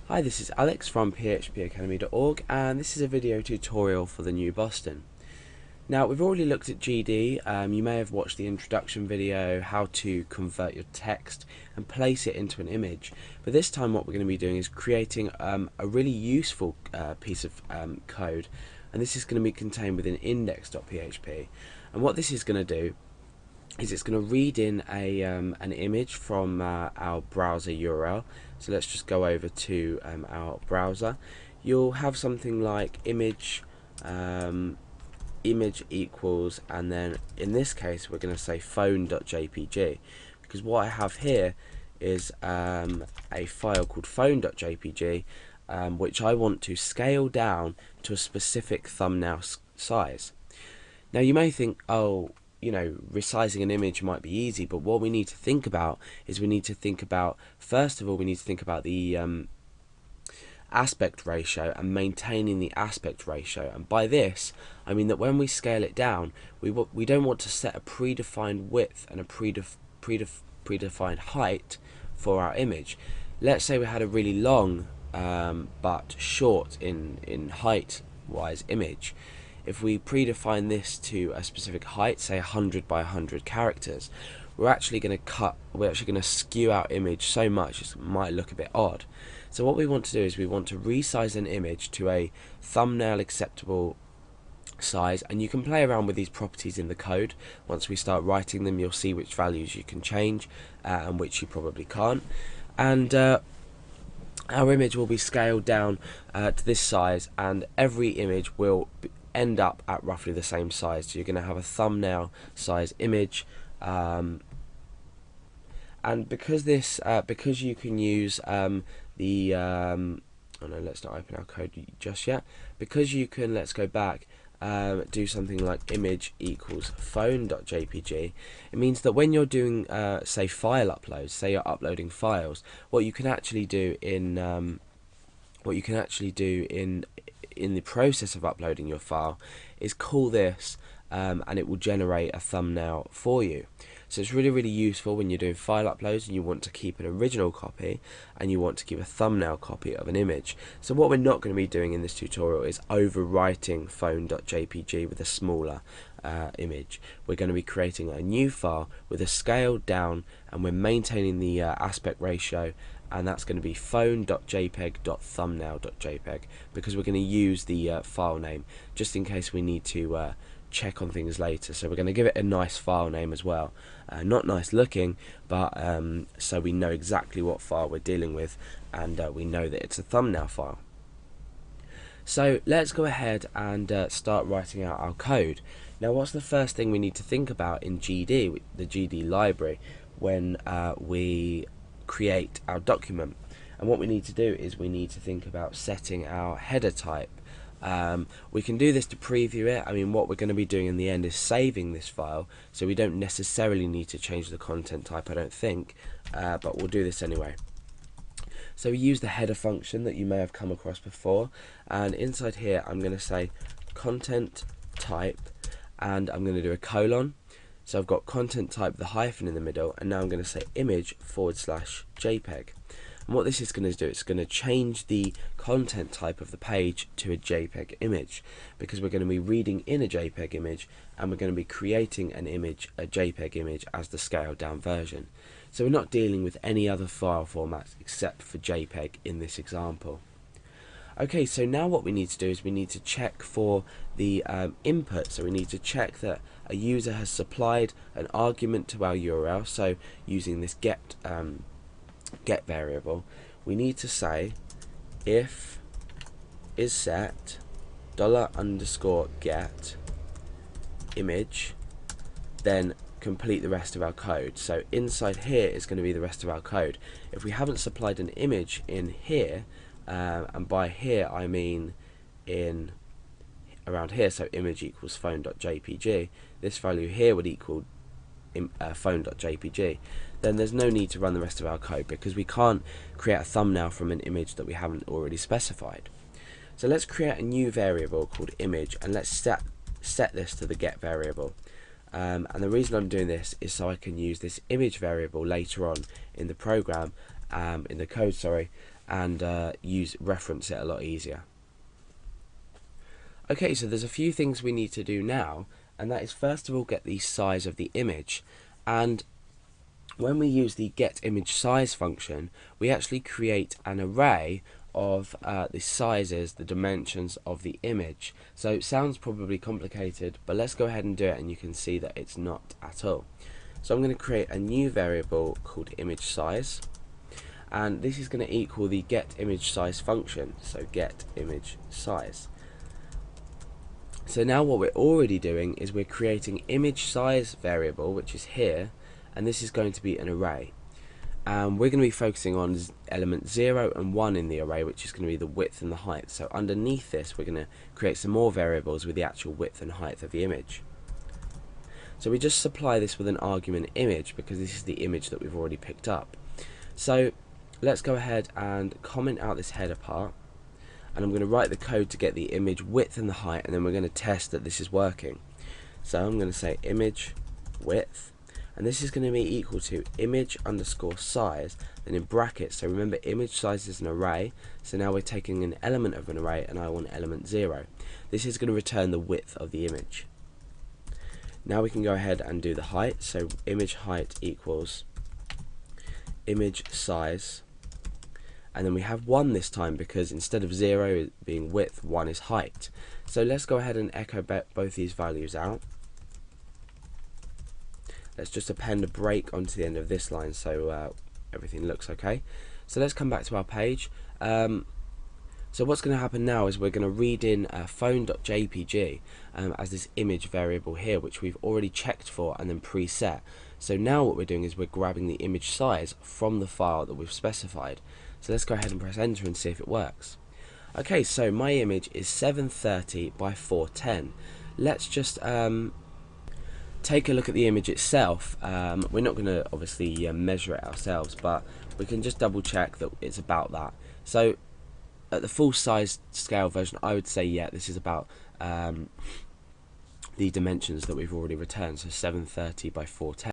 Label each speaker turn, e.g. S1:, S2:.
S1: Hi, this is Alex from phpacademy.org, and this is a video tutorial for the new Boston. Now, we've already looked at GD. You may have watched the introduction video, how to convert your text and place it into an image. But this time what we're going to be doing is creating a really useful piece of code, and this is going to be contained within index.php. And what this is going to do is it's going to read in an image from our browser URL. So let's just go over to our browser. You'll have something like image equals, and then in this case we're going to say phone.jpg, because what I have here is a file called phone.jpg, which I want to scale down to a specific thumbnail size. Now you may think, oh, resizing an image might be easy, but what we need to think about is first of all, we need to think about the aspect ratio and maintaining the aspect ratio. And by this, I mean that when we scale it down, we don't want to set a predefined width and a predefined height for our image. Let's say we had a really long but short in height wise image. If we predefine this to a specific height, say 100 by 100 characters, we're actually going to skew our image so much it might look a bit odd. So what we want to do is we want to resize an image to a thumbnail acceptable size, and you can play around with these properties in the code. Once we start writing them, you'll see which values you can change and which you probably can't. And our image will be scaled down to this size, and every image will end up at roughly the same size. So you're going to have a thumbnail size image, and because you can use oh no, let's not open our code just yet. Because you can, let's go back, do something like image equals phone.jpg. It means that when you're doing say file uploads, say you're uploading files, what you can actually do in the process of uploading your file is call this, and it will generate a thumbnail for you. So it's really useful when you're doing file uploads and you want to keep an original copy and you want to keep a thumbnail copy of an image. So what we're not going to be doing in this tutorial is overwriting phone.jpg with a smaller image. We're going to be creating a new file with a scaled down, and we're maintaining the aspect ratio, and that's going to be phone.jpg.thumbnail.jpg, because we're going to use the file name just in case we need to check on things later. So we're going to give it a nice file name as well, not nice looking, but so we know exactly what file we're dealing with, and we know that it's a thumbnail file. So let's go ahead and start writing out our code. Now, what's the first thing we need to think about in GD, the GD library, when we create our document? And what we need to do is we need to think about setting our header type. We can do this to preview it. I mean, what we're going to be doing in the end is saving this file, so we don't necessarily need to change the content type, I don't think, but we'll do this anyway. So we use the header function that you may have come across before, and inside here I'm going to say content type, and I'm going to do a colon. So I've got content type, the hyphen in the middle, and now I'm going to say image/JPEG. And what this is going to do, it's going to change the content type of the page to a JPEG image, because we're going to be reading in a JPEG image, and we're going to be creating an image, a JPEG image, as the scaled down version. So we're not dealing with any other file formats except for JPEG in this example. Okay, so now what we need to do is we need to check for the input. So we need to check that a user has supplied an argument to our URL. So using this get variable, we need to say if is set $_get image, then complete the rest of our code. So inside here is going to be the rest of our code. If we haven't supplied an image in here, and by here I mean in around here, so image equals phone.jpg, this value here would equal phone.jpg, then there's no need to run the rest of our code, because we can't create a thumbnail from an image that we haven't already specified. So let's create a new variable called image, and let's set this to the get variable. And the reason I'm doing this is so I can use this image variable later on in the program, in the code, sorry, and reference it a lot easier. Okay, so there's a few things we need to do now, and that is first of all get the size of the image. And when we use the getImageSize function, we actually create an array of the sizes, the dimensions of the image. So it sounds probably complicated, but let's go ahead and do it, and you can see that it's not at all. So I'm going to create a new variable called ImageSize, and this is going to equal the getImageSize function, so getImageSize. So now what we're already doing is we're creating ImageSize variable, which is here, and this is going to be an array. And we're going to be focusing on element 0 and 1 in the array, which is going to be the width and the height. So underneath this, we're going to create some more variables with the actual width and height of the image. So we just supply this with an argument image, because this is the image that we've already picked up. So let's go ahead and comment out this header part, and I'm going to write the code to get the image width and the height, and then we're going to test that this is working. So I'm going to say image width, and this is going to be equal to image_size, then in brackets. So remember, image size is an array, so now we're taking an element of an array, and I want element 0. This is going to return the width of the image. Now we can go ahead and do the height. So image height equals image size, and then we have 1 this time, because instead of 0 being width, 1 is height. So let's go ahead and echo both these values out. Let's just append a break onto the end of this line, so everything looks okay. So let's come back to our page. So what's going to happen now is we're going to read in phone.jpg as this image variable here, which we've already checked for and then preset. So now what we're doing is we're grabbing the image size from the file that we've specified. So let's go ahead and press enter and see if it works. Okay, so my image is 730 by 410. Let's just take a look at the image itself. We're not going to obviously measure it ourselves, but we can just double check that it's about that. So at the full size scale version, I would say, yeah, this is about the dimensions that we've already returned, so 730 by 410.